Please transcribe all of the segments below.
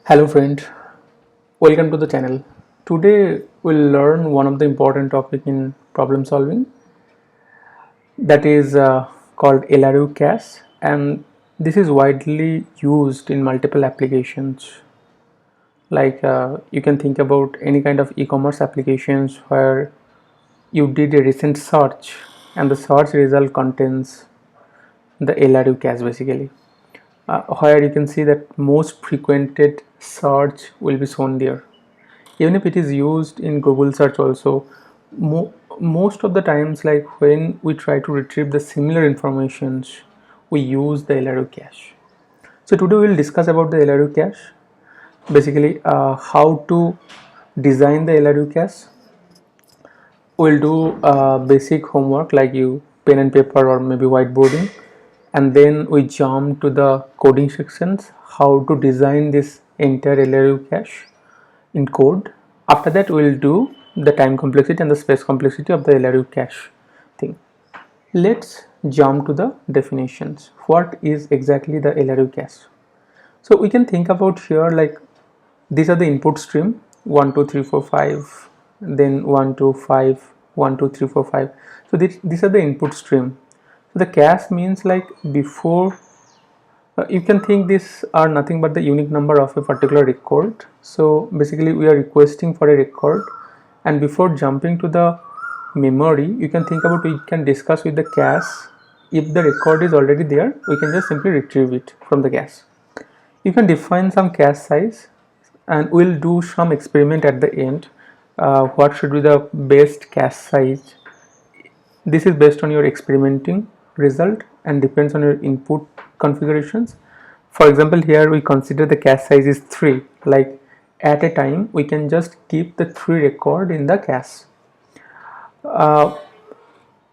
Hello friend, welcome to the channel. Today we'll learn one of the important topic in problem solving, that is called LRU cache, and this is widely used in multiple applications. Like you can think about any kind of e-commerce applications where you did a recent search and the search result contains the LRU cache basically. Where you can see that most frequented search will be shown there. Even if it is used in Google search also, most of the times, like when we try to retrieve the similar informations, we use the LRU cache. So today we will discuss about the LRU cache, basically how to design the LRU cache. We'll do basic homework like you pen and paper or maybe whiteboarding, and then we jump to the coding sections, how to design this entire LRU cache in code. After that we'll do the time complexity and the space complexity of the LRU cache thing. Let's jump to the definitions. What is exactly the LRU cache? So we can think about here, like these are the input stream 1 2 3 4 5, then 1 2 5 1 2 3 4 5. So these are the input stream. So the cache means like before you can think these are nothing but the unique number of a particular record. So basically we are requesting for a record, and before jumping to the memory, you can think about, we can discuss with the cache. If the record is already there, we can just simply retrieve it from the cache. You can define some cache size, and we'll do some experiment at the end. What should be the best cache size? This is based on your experimenting result and depends on your input configurations. For example, here we consider the cache size is 3, like at a time we can just keep the 3 record in the cache.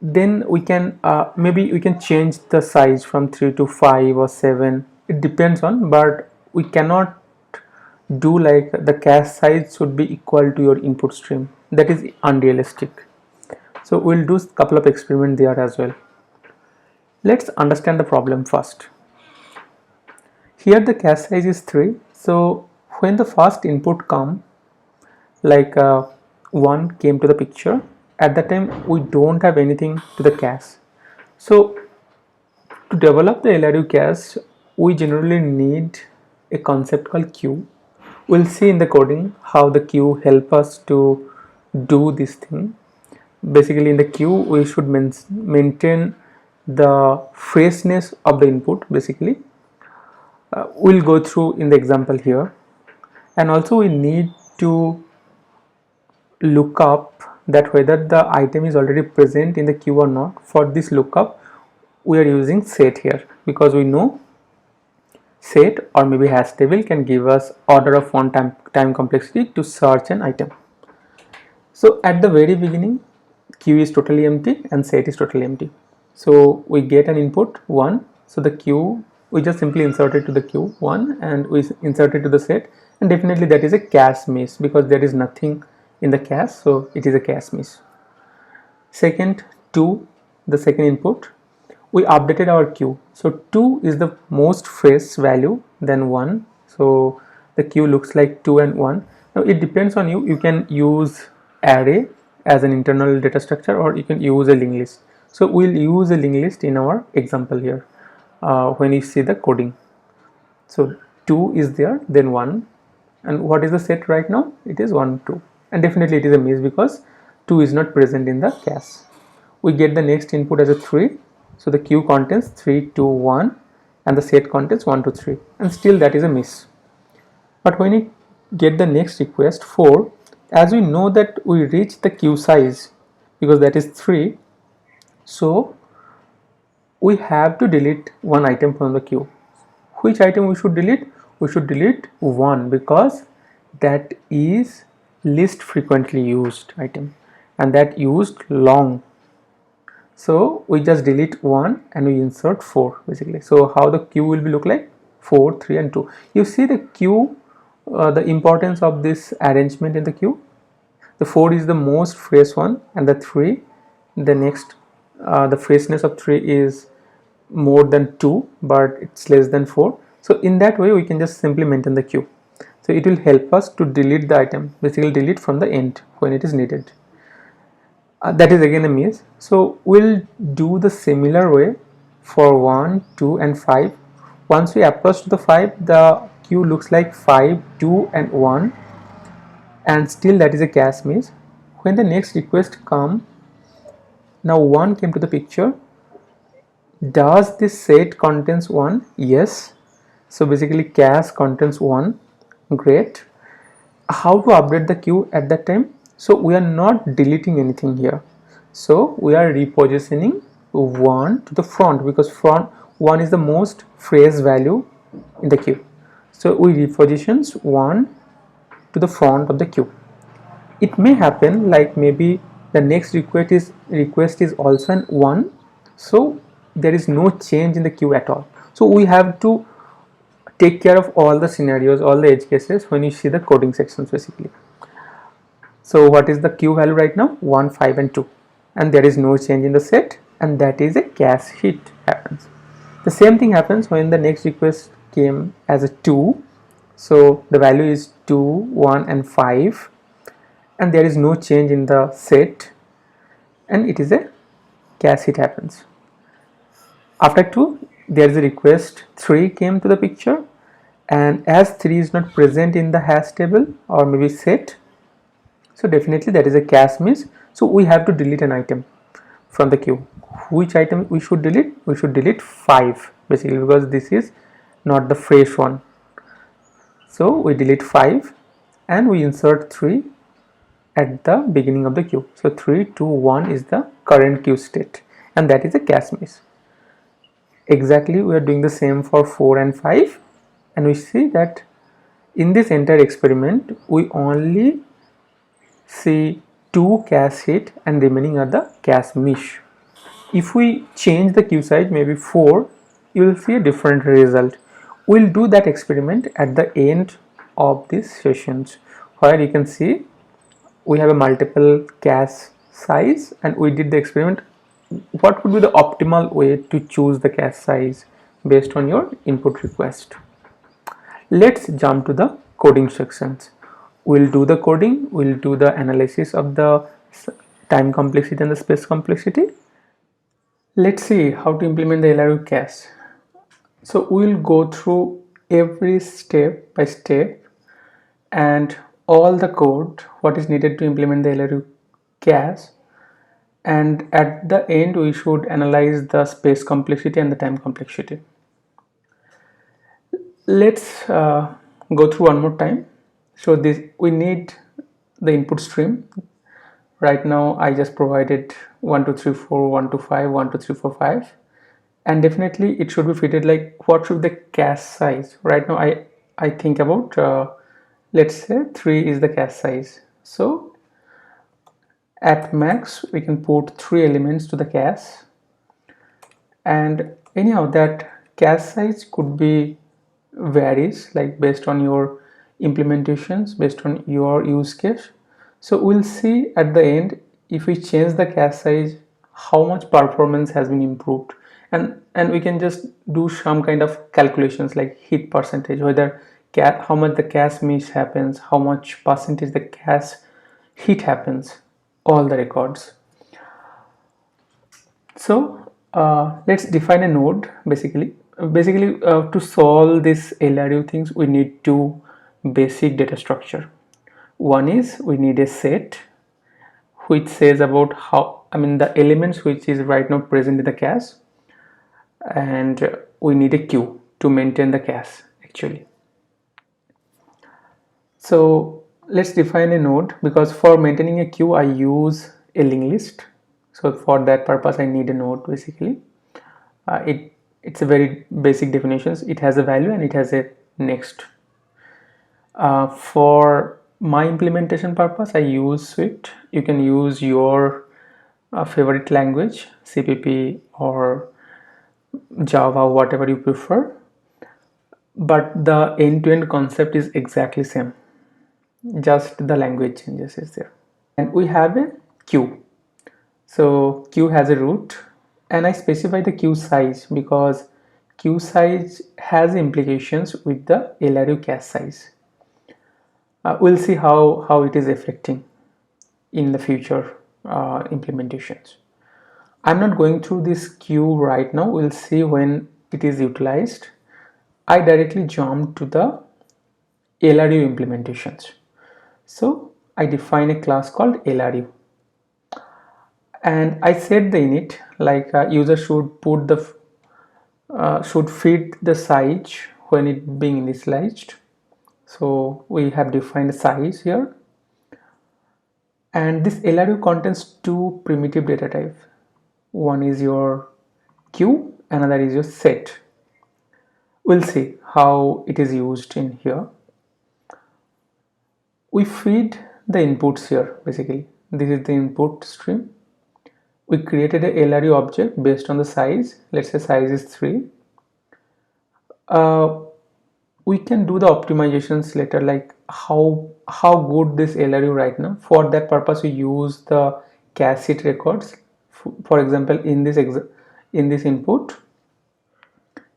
Then we can maybe we can change the size from 3 to 5 or 7, it depends on, but we cannot do like the cache size should be equal to your input stream. That is unrealistic. So we'll do a couple of experiments there as well. Let's understand the problem first. Here the cache size is 3. So when the first input come, like 1 came to the picture, at that time we don't have anything to the cache. So to develop the LRU cache, we generally need a concept called queue. We'll see in the coding how the queue help us to do this thing. Basically in the queue we should maintain the freshness of the input. Basically we'll go through in the example here, and also we need to look up that whether the item is already present in the queue or not. For this lookup we are using set here, because we know set or maybe hash table can give us order of one time complexity to search an item. So at the very beginning queue is totally empty and set is totally empty. So we get an input 1, so the queue we just simply insert it to the queue 1 and we insert it to the set, and definitely that is a cache miss because there is nothing in the cache, so it is a cache miss. Second 2, the second input, we updated our queue, so 2 is the most fresh value than 1, so the queue looks like 2 and 1. Now it depends on you, you can use array as an internal data structure or you can use a linked list. So we'll use a linked list in our example here when you see the coding. So 2 is there, then 1, and what is the set right now? It is 1 2, and definitely it is a miss because 2 is not present in the cache. We get the next input as a 3, so the queue contains 3 2 1 and the set contains 1 2 3, and still that is a miss. But when you get the next request 4, as we know that we reach the queue size because that is 3, so we have to delete one item from the queue. Which item we should delete? We should delete 1 because that is least frequently used item and that used long. So we just delete 1 and we insert 4 basically. So how the queue will be look like? 4 3 and 2. You see the queue, the importance of this arrangement in the queue. The 4 is the most fresh one, and the 3, the next the freshness of 3 is more than 2 but it's less than 4. So in that way we can just simply maintain the queue. So it will help us to delete the item, basically delete from the end when it is needed. That is again a miss. So we'll do the similar way for 1, 2 and 5. Once we approach to the 5, the queue looks like 5, 2 and 1, and still that is a cache miss. When the next request comes, now 1 came to the picture. Does this set contains 1? Yes. So basically cache contains 1. Great. How to update the queue at that time? So we are not deleting anything here. So we are repositioning 1 to the front, because front 1 is the most fresh value in the queue. So we repositions 1 to the front of the queue. It may happen like maybe the next request is also an 1, so there is no change in the queue at all. So we have to take care of all the scenarios, all the edge cases when you see the coding sections basically. So what is the queue value right now? 1, 5 and 2, and there is no change in the set, and that is a cache hit happens. The same thing happens when the next request came as a 2. So the value is 2, 1 and 5, and there is no change in the set, and it is a cache hit happens. After 2, there is a request 3 came to the picture, and as 3 is not present in the hash table or maybe set, so definitely that is a cache miss. So we have to delete an item from the queue. Which item we should delete? We should delete 5 basically, because this is not the fresh one. So we delete 5 and we insert 3 at the beginning of the queue. So 3, 2, 1 is the current queue state, and that is a cache miss. Exactly, we are doing the same for 4 and 5, and we see that in this entire experiment we only see 2 cache hit and remaining are the cache miss. If we change the queue size maybe 4, you will see a different result. We'll do that experiment at the end of these sessions, where you can see we have a multiple cache size and we did the experiment. What would be the optimal way to choose the cache size based on your input request? Let's jump to the coding sections. We'll do the coding, we'll do the analysis of the time complexity and the space complexity. Let's see how to implement the LRU cache. So we'll go through every step by step and all the code what is needed to implement the LRU cache, and at the end we should analyze the space complexity and the time complexity. Let's go through one more time. So this we need the input stream. Right now I just provided 1 2 3 4 1 2 5 1 2 3 4 5, and definitely it should be fitted like what should be the cache size. Right now I think about let's say 3 is the cache size. So at max we can put 3 elements to the cache, and anyhow that cache size could be varies like based on your implementations, based on your use case. So we'll see at the end if we change the cache size how much performance has been improved, and we can just do some kind of calculations like hit percentage, whether how much the cache miss happens, how much percentage the cache hit happens, all the records. So let's define a node. Basically to solve this LRU things we need two basic data structure. One is we need a set which says about how the elements which is right now present in the cache, and we need a queue to maintain the cache actually. So let's define a node, because for maintaining a queue I use a linked list. So for that purpose I need a node basically. It's a very basic definitions. It has a value and it has a next. For my implementation purpose I use Swift. You can use your favorite language, CPP or Java, whatever you prefer, but the end-to-end concept is exactly same, just the language changes is there. And we have a queue. So queue has a root, and I specify the queue size because queue size has implications with the LRU cache size. We'll see how it is affecting in the future implementations. I'm not going through this queue right now. We'll see when it is utilized. I directly jump to the LRU implementations. So I define a class called LRU, and I set the init like user should put the should feed the size when it being initialized. So we have defined a size here, and this LRU contains two primitive data types. One is your queue, another is your set. We'll see how it is used in here. We feed the inputs here. Basically, this is the input stream. We created a LRU object based on the size. Let's say size is 3. We can do the optimizations later, like how good this LRU right now. For that purpose, we use the cache hit records. For example, in this input,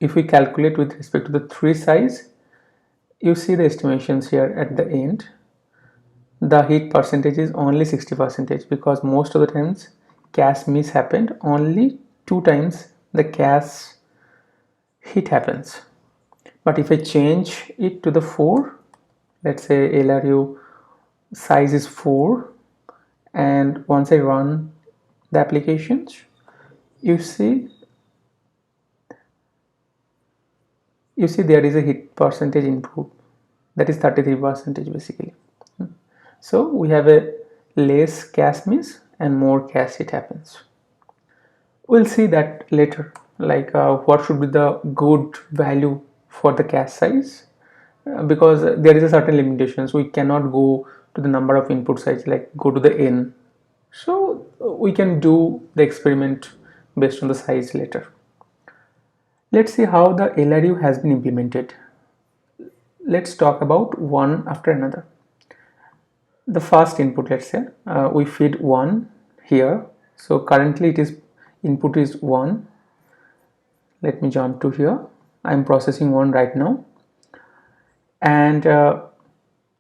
if we calculate with respect to the 3 size, you see the estimations here at the end. The hit percentage is only 60% because most of the times cache miss happened. Only 2 times the cache hit happens. But if I change it to the 4, let's say LRU size is 4, and once I run the applications, you see there is a hit percentage improved, that is 33% basically. So we have a less cache miss and more cache hit happens. We'll see that later, like what should be the good value for the cache size, because there is a certain limitations. We cannot go to the number of input size, like go to the n. So we can do the experiment based on the size later. Let's see how the LRU has been implemented. Let's talk about one after another. The first input, let's say we feed 1 here. So currently it is input is 1. Let me jump to here. I'm processing 1 right now, and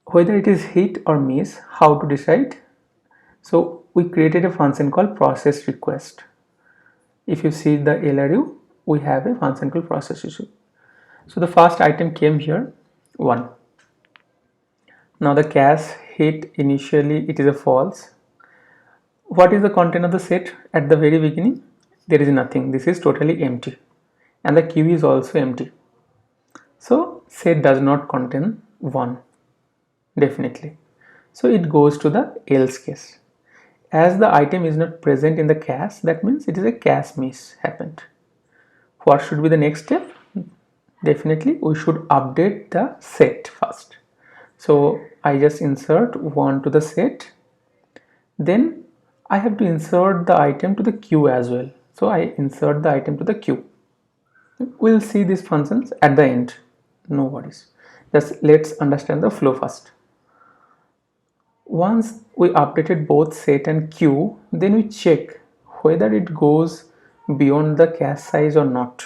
whether it is hit or miss, how to decide? So we created a function called process request. If you see the LRU, we have a function called process issue. So the first item came here, 1. Now the cache hit initially it is a false. What is the content of the set at the very beginning? There is nothing. This is totally empty, and the queue is also empty. So set does not contain 1, definitely. So it goes to the else case. As the item is not present in the cache, that means it is a cache miss happened. What should be the next step? Definitely we should update the set first. So I just insert 1 to the set, then I have to insert the item to the queue as well. So I insert the item to the queue. We'll see these functions at the end, no worries. Just let's understand the flow first. Once we updated both set and queue, then we check whether it goes beyond the cache size or not.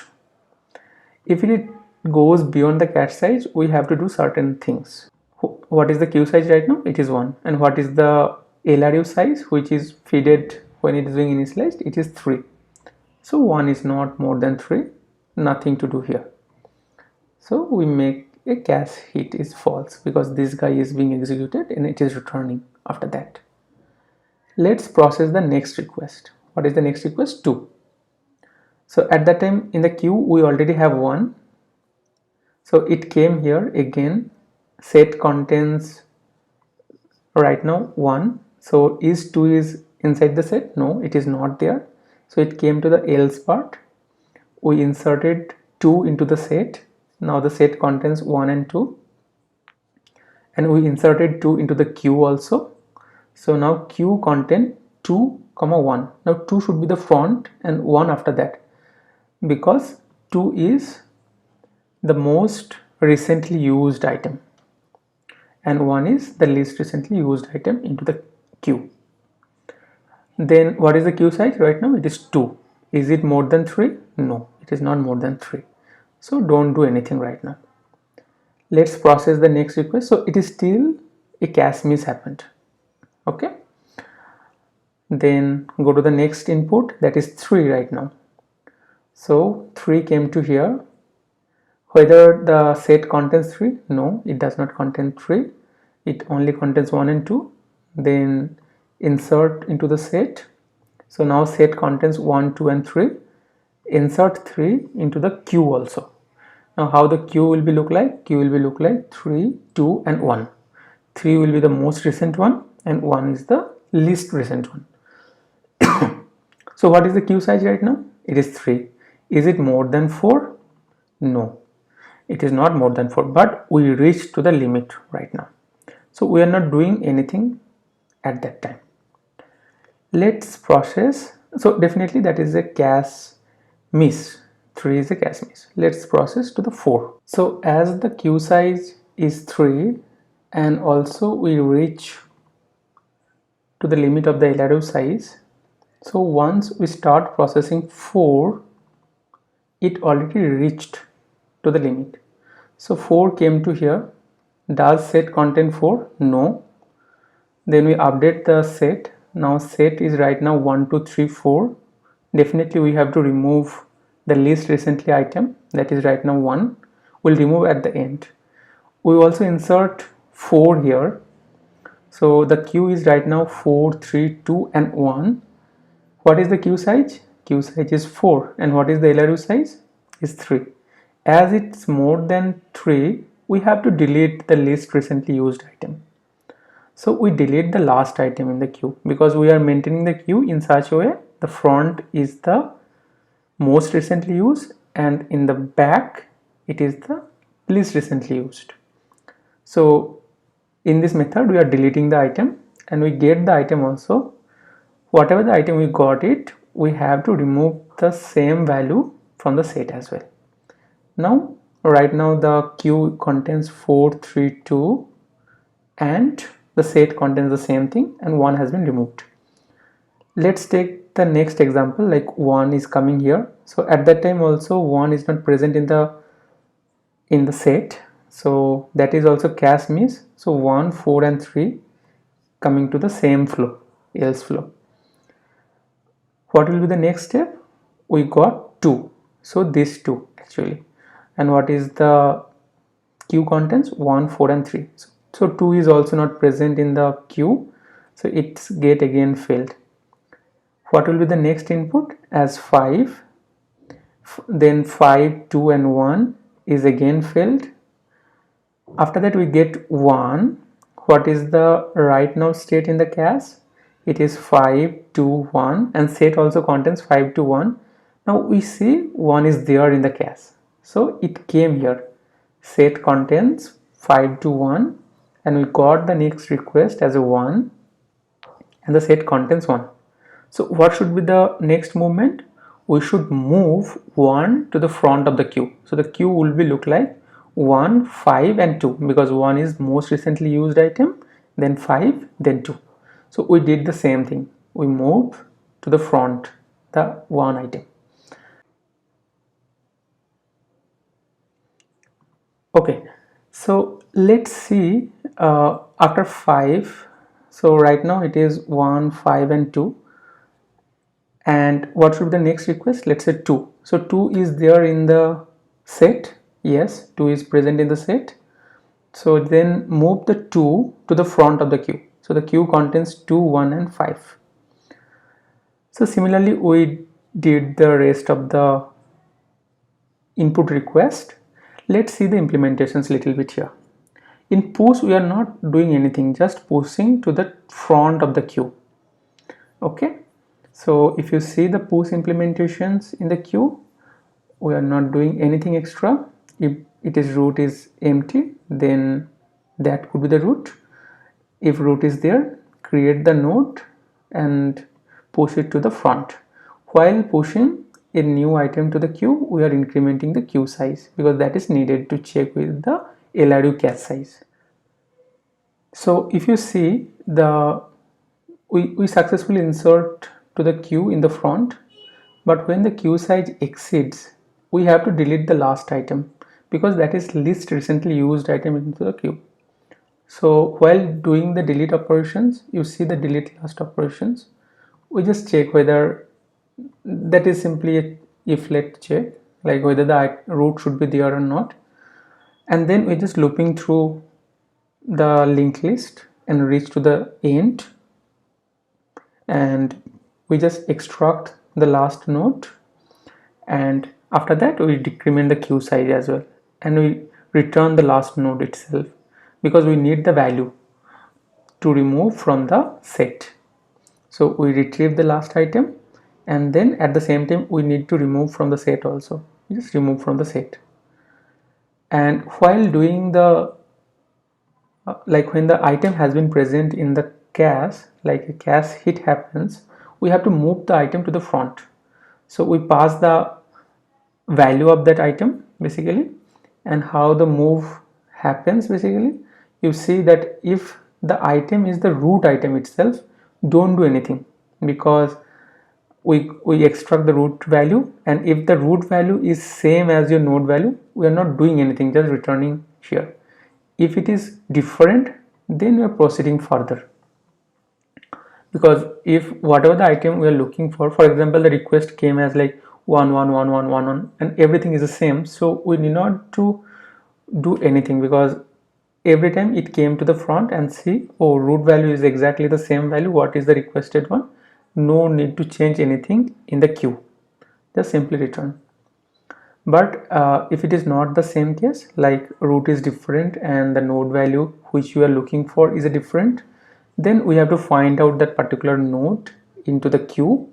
If it goes beyond the cache size, we have to do certain things. What is the queue size right now? It is 1. And what is the LRU size, which is feeded when it is being initialized? It is 3. So 1 is not more than 3. Nothing to do here. So we make a cache hit is false because this guy is being executed and it is returning after that. Let's process the next request. What is the next request? 2. So at that time in the queue we already have 1. So it came here again. Set contains right now 1. So is 2 is inside the set? No, it is not there. So it came to the else part. We inserted 2 into the set. Now the set contains 1 and 2, and we inserted 2 into the queue also. So now queue contain 2, 1. Now 2 should be the front and 1 after that, because 2 is the most recently used item and 1 is the least recently used item into the queue. Then what is the queue size right now? It is 2. Is it more than 3? No, it is not more than 3. So don't do anything right now. Let's process the next request. So it is still a cache miss happened. Okay, then go to the next input, that is 3 right now. So 3 came to here. Whether the set contains 3? No, it does not contain 3. It only contains 1 and 2. Then insert into the set. So now set contains 1, 2 and 3. Insert 3 into the queue also. Now how the queue will be look like? Queue will be look like 3, 2 and 1. 3 will be the most recent one and 1 is the least recent one. So what is the queue size right now? It is 3. Is it more than 4? No, it is not more than 4, but we reached to the limit right now. So we are not doing anything at that time. Let's process. So definitely that is a cache miss. 3 is a cache miss. Let's process to the 4. So as the queue size is 3 and also we reach to the limit of the LRU size. So once we start processing 4, it already reached to the limit. So 4 came to here. Does set contain 4? No. Then we update the set. Now set is right now 1, 2, 3, 4. Definitely we have to remove the least recently item, that is right now 1. We'll remove at the end. We also insert 4 here. So the queue is right now 4, 3, 2 and 1. What is the queue size? Queue size is 4. And what is the LRU size? Is 3. As it's more than 3, we have to delete the least recently used item. So we delete the last item in the queue because we are maintaining the queue in such a way the front is the most recently used and in the back it is the least recently used. So in this method we are deleting the item and we get the item also. Whatever the item we got it, we have to remove the same value from the set as well. Now right now the queue contains 4, 3, 2 and the set contains the same thing and 1 has been removed. Let's take the next example, like 1 is coming here. So at that time also 1 is not present in the set. So that is also cache miss. So 1, 4 and 3 coming to the same flow, else flow. What will be the next step? We got 2. So this 2 actually. And what is the queue contents? 1, 4 and 3. So 2 is also not present in the queue. So it's get again failed. What will be the next input? As 5. Then 5, 2 and 1 is again failed. After that we get 1. What is the right now state in the cache? It is 5, 2, 1 and set also contains 5 to 1. Now we see 1 is there in the cache. So it came here. Set contains 5 to 1 and we got the next request as a 1 and the set contains 1. So what should be the next movement? We should move 1 to the front of the queue. So the queue will be look like 1, 5 and 2 because 1 is most recently used item, then 5, then 2. So we did the same thing. We moved to the front the 1 item. Okay, so let's see after 5. So right now it is 1, 5 and 2. And what should be the next request? Let's say 2. So 2 is there in the set. Yes, 2 is present in the set. So then move the 2 to the front of the queue. So the queue contains 2, 1 and 5. So similarly we did the rest of the input request. Let's see the implementations little bit here. In push we are not doing anything, just pushing to the front of the queue. Okay, so if you see the push implementations in the queue, we are not doing anything extra. If it is root is empty, then that could be the root. If root is there, create the node and push it to the front. While pushing a new item to the queue, we are incrementing the queue size because that is needed to check with the LRU cache size. So if you see we successfully insert to the queue in the front, but when the queue size exceeds, we have to delete the last item because that is least recently used item into the queue. So while doing the delete operations, you see the delete last operations, we just check whether that is simply a if let check, like whether the root should be there or not, and then we're just looping through the linked list and reach to the end, and we just extract the last node, and after that we decrement the queue size as well, and we return the last node itself because we need the value to remove from the set. So we retrieve the last item, and then at the same time we need to remove from the set also. We just remove from the set. And while doing the like when the item has been present in the cache, like a cache hit happens, we have to move the item to the front. So we pass the value of that item basically, and how the move happens basically, you see that if the item is the root item itself, don't do anything, because we extract the root value, and if the root value is same as your node value, we are not doing anything, just returning here. If it is different, then we are proceeding further, because if whatever the item we are looking for example the request came as like 1 1 1 1 1 and everything is the same, so we need not to do anything, because every time it came to the front and see, oh, root value is exactly the same value what is the requested one, no need to change anything in the queue, just simply return. But if it is not the same case, like root is different and the node value which you are looking for is a different, then we have to find out that particular node into the queue,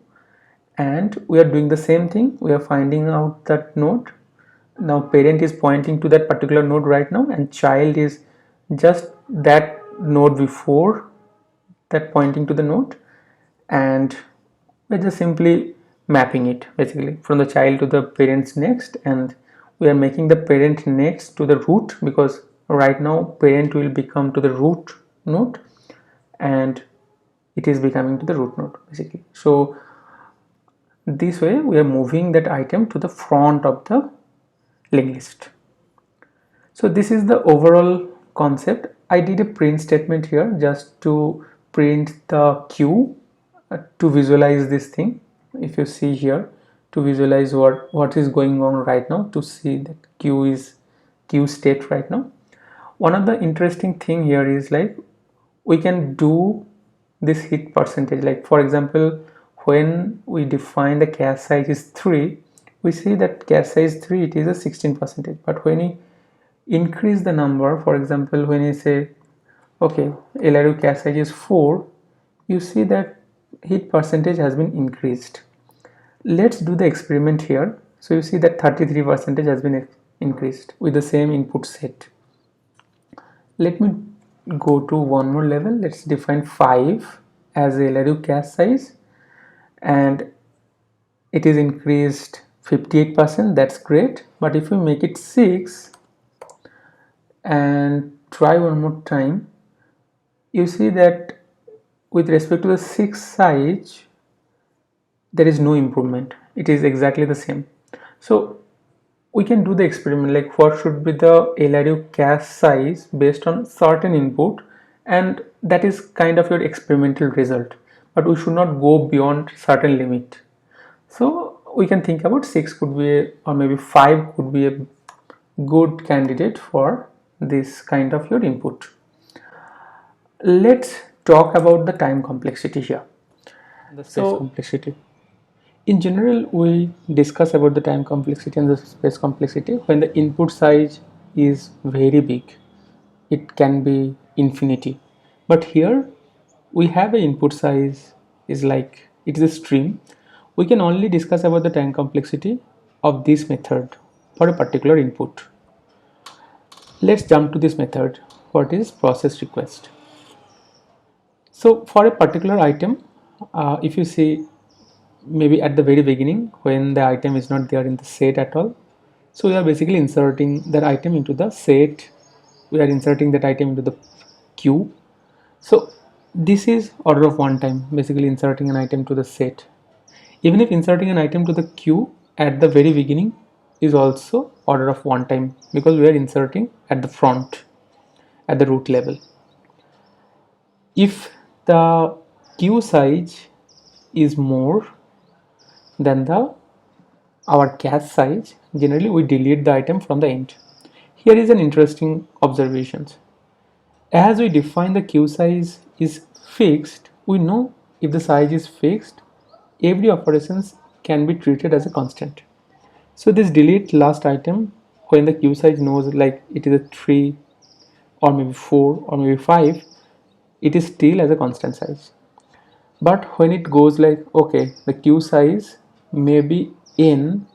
and we are doing the same thing, we are finding out that node. Now parent is pointing to that particular node right now, and child is just that node before that pointing to the node, and we're just simply mapping it basically from the child to the parents next, and we are making the parent next to the root, because right now parent will become to the root node and it is becoming to the root node basically. So this way we are moving that item to the front of the linked list. So this is the overall concept. I did a print statement here just to print the queue to visualize this thing. If you see here, to visualize what is going on right now, to see that queue state right now. One of the interesting thing here is like we can do this hit percentage, like for example when we define the cache size is 3, we see that cache size 3 it is a 16%, but when we increase the number, for example when you say okay LRU cache size is 4, you see that hit percentage has been increased. Let's do the experiment here. So you see that 33% has been increased with the same input set. Let me go to one more level. Let's define 5 as a LRU cache size, and it is increased 58%. That's great. But if we make it 6 and try one more time, you see that with respect to the 6 size there is no improvement, it is exactly the same. So we can do the experiment like what should be the LRU cache size based on certain input, and that is kind of your experimental result, but we should not go beyond certain limit. So we can think about 6 could be or maybe 5 could be a good candidate for this kind of your input. Let's talk about the time complexity here, the space complexity. In general, we discuss about the time complexity and the space complexity when the input size is very big. It can be infinity. But here we have an input size is like it is a stream. We can only discuss about the time complexity of this method for a particular input. Let's jump to this method. What is process request? So for a particular item, if you see maybe at the very beginning when the item is not there in the set at all, so we are basically inserting that item into the set, we are inserting that item into the queue. So this is order of one time, basically inserting an item to the set. Even if inserting an item to the queue at the very beginning is also order of one time, because we are inserting at the front at the root level. if the queue size is more than the our cache size, generally we delete the item from the end. Here is an interesting observation. As we define the queue size is fixed, we know if the size is fixed, every operations can be treated as a constant. So this delete last item, when the queue size knows like it is a 3 or maybe 4 or maybe 5, it is still as a constant size. But when it goes like, okay, the queue size may be n,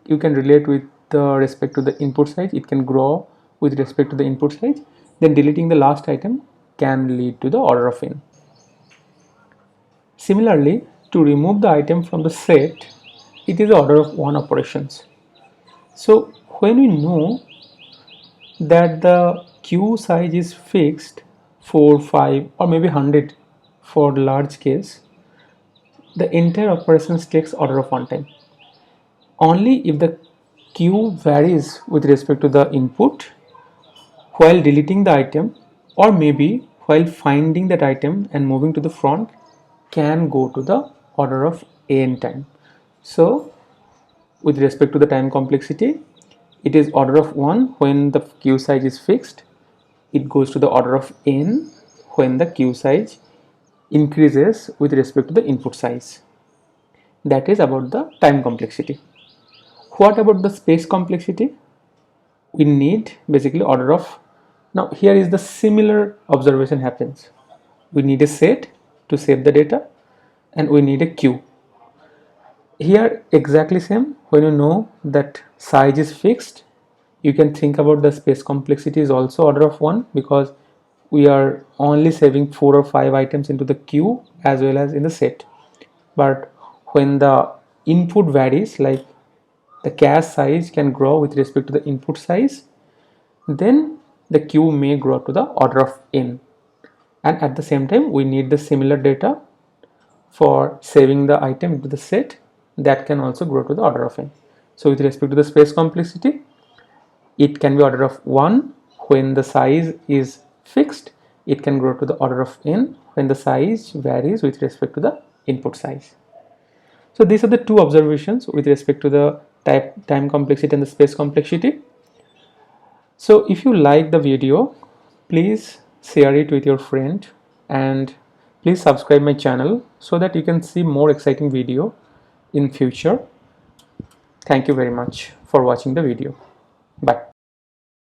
you can relate with the respect to the input size, it can grow with respect to the input size, then deleting the last item can lead to the order of n. Similarly, to remove the item from the set, it is order of 1 operations. So when we know that the queue size is fixed 4, 5 or maybe 100 for large case, the entire operations takes order of 1 time. Only if the queue varies with respect to the input while deleting the item, or maybe while finding that item and moving to the front, can go to the order of n time. So with respect to the time complexity, it is order of 1 when the queue size is fixed, it goes to the order of n when the queue size increases with respect to the input size. That is about the time complexity. What about the space complexity? We need basically order of, now here is the similar observation happens. We need a set to save the data and we need a queue. Here exactly same, when you know that size is fixed, you can think about the space complexity is also order of 1 because we are only saving 4 or 5 items into the queue as well as in the set. But when the input varies, like the cache size can grow with respect to the input size, then the queue may grow to the order of n, and at the same time we need the similar data for saving the item into the set, that can also grow to the order of n. So with respect to the space complexity, it can be order of 1 when the size is fixed, it can grow to the order of n when the size varies with respect to the input size. So these are the two observations with respect to the time complexity and the space complexity. So if you like the video, please share it with your friend and please subscribe my channel so that you can see more exciting video in future. Thank you very much for watching the video. Bye.